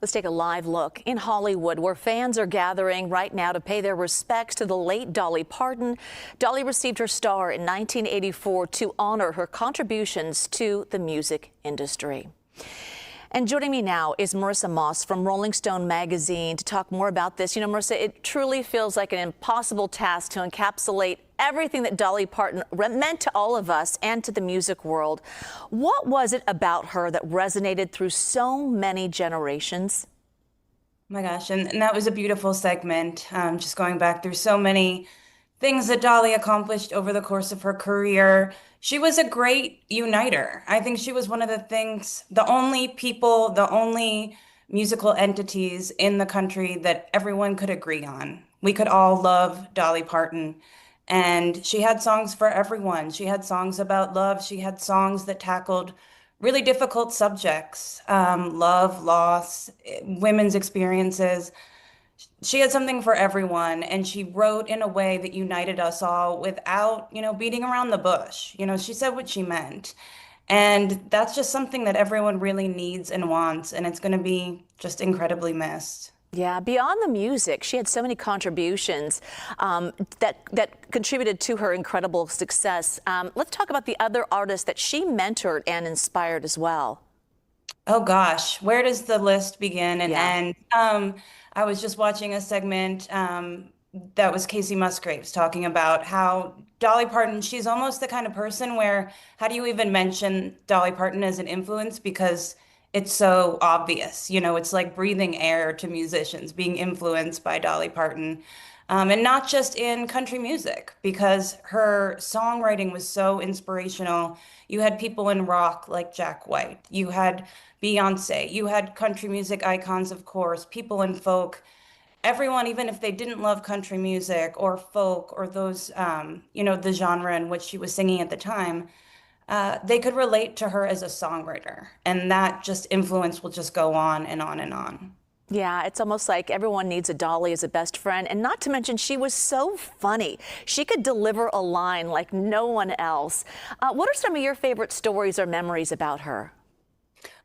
Let's take a live look in Hollywood, where fans are gathering right now to pay their respects to the late Dolly Parton. Dolly received her star in 1984 to honor her contributions to the music industry. And joining me now is Marissa Moss from Rolling Stone magazine to talk more about this. You know, Marissa, it truly feels like an impossible task to encapsulate everything that Dolly Parton meant to all of us and to the music world. What was it about her that resonated through so many generations? Oh my gosh, and that was a beautiful segment, just going back through so many things that Dolly accomplished over the course of her career. She was a great uniter. I think she was one of the only people, the only musical entities in the country that everyone could agree on. We could all love Dolly Parton. And she had songs for everyone. She had songs about love. She had songs that tackled really difficult subjects, love, loss, women's experiences. She had something for everyone, and she wrote in a way that united us all without, beating around the bush. She said what she meant. And that's just something that everyone really needs and wants, and it's going to be just incredibly missed. Yeah, beyond the music, she had so many contributions that contributed to her incredible success. Let's talk about the other artists that she mentored and inspired as well. Oh gosh, where does the list begin and Yeah. end? I was just watching a segment that was Casey Musgraves talking about how Dolly Parton, she's almost the kind of person where how do you even mention Dolly Parton as an influence because it's so obvious. It's like breathing air to musicians, being influenced by Dolly Parton. And not just in country music, because her songwriting was so inspirational. You had people in rock like Jack White, you had Beyonce, you had country music icons, of course, people in folk. Everyone, even if they didn't love country music or folk or those, the genre in which she was singing at the time, they could relate to her as a songwriter. And that just influence will just go on and on and on. Yeah, it's almost like everyone needs a Dolly as a best friend. And not to mention, she was so funny. She could deliver a line like no one else. What are some of your favorite stories or memories about her?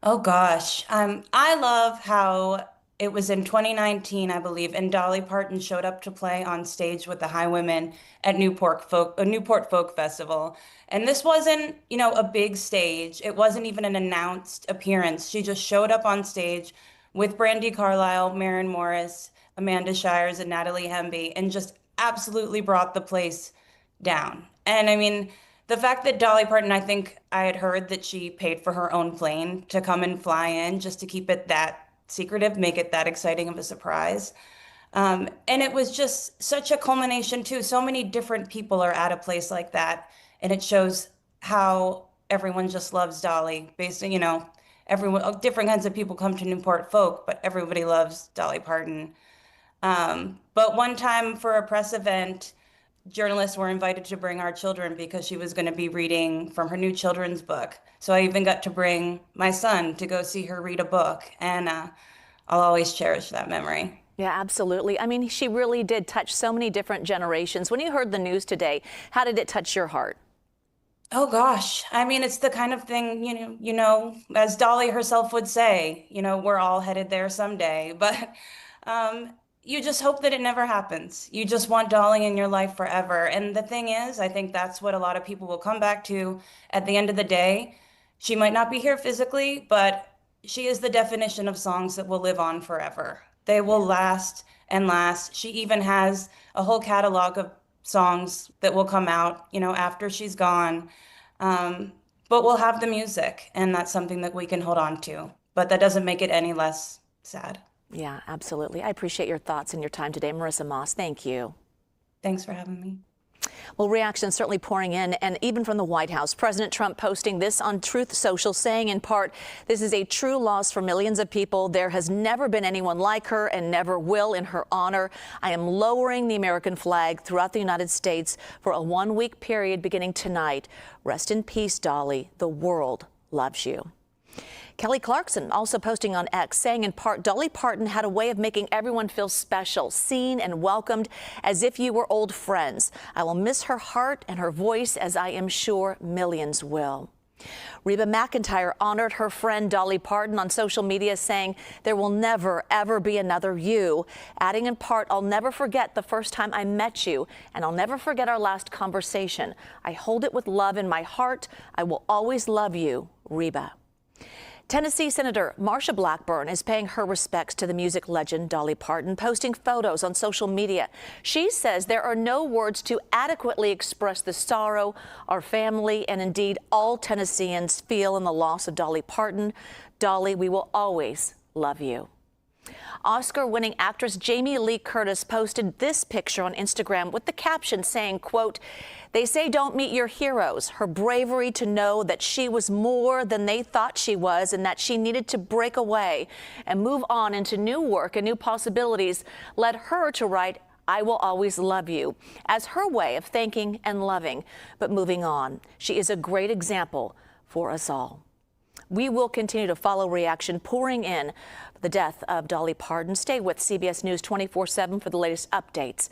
Oh gosh. I love how it was in 2019, I believe, and Dolly Parton showed up to play on stage with the Highwomen at Newport Folk Festival. And this wasn't, a big stage. It wasn't even an announced appearance. She just showed up on stage with Brandi Carlile, Maren Morris, Amanda Shires, and Natalie Hemby, and just absolutely brought the place down. And I mean, the fact that Dolly Parton, I think I had heard that she paid for her own plane to come and fly in just to keep it that secretive, make it that exciting of a surprise. And it was just such a culmination too. So many different people are at a place like that, and it shows how everyone just loves Dolly. Based on, everyone, different kinds of people come to Newport Folk, but everybody loves Dolly Parton. But one time for a press event, journalists were invited to bring our children because she was going to be reading from her new children's book. So I even got to bring my son to go see her read a book, and I'll always cherish that memory. Yeah, absolutely. I mean, she really did touch so many different generations. When you heard the news today, how did it touch your heart? Oh gosh, I mean, it's the kind of thing, as Dolly herself would say, we're all headed there someday. But you just hope that it never happens. You just want Dolly in your life forever. And the thing is, I think that's what a lot of people will come back to at the end of the day. She might not be here physically, but she is the definition of songs that will live on forever. They will last and last. She even has a whole catalog of songs that will come out, after she's gone. But we'll have the music, and that's something that we can hold on to. But that doesn't make it any less sad. Yeah, absolutely. I appreciate your thoughts and your time today, Marissa Moss. Thank you. Thanks for having me. Well, reactions certainly pouring in, and even from the White House. President Trump posting this on Truth Social, saying in part, "This is a true loss for millions of people. There has never been anyone like her and never will in her honor. I am lowering the American flag throughout the United States for a one-week period beginning tonight. Rest in peace, Dolly. The world loves you." Kelly Clarkson also posting on X, saying in part, "Dolly Parton had a way of making everyone feel special, seen and welcomed as if you were old friends. I will miss her heart and her voice, as I am sure millions will." Reba McEntire honored her friend Dolly Parton on social media, saying, "There will never, ever be another you," adding in part, "I'll never forget the first time I met you, and I'll never forget our last conversation. I hold it with love in my heart. I will always love you, Reba." Tennessee Senator Marsha Blackburn is paying her respects to the music legend Dolly Parton, posting photos on social media. She says there are no words to adequately express the sorrow our family and indeed all Tennesseans feel in the loss of Dolly Parton. Dolly, we will always love you. Oscar-winning actress Jamie Lee Curtis posted this picture on Instagram with the caption saying, quote, "They say don't meet your heroes. Her bravery to know that she was more than they thought she was and that she needed to break away and move on into new work and new possibilities led her to write, 'I will always love you,' as her way of thanking and loving, but moving on. She is a great example for us all." We will continue to follow reaction pouring in the death of Dolly Parton. Stay with CBS News 24/7 for the latest updates.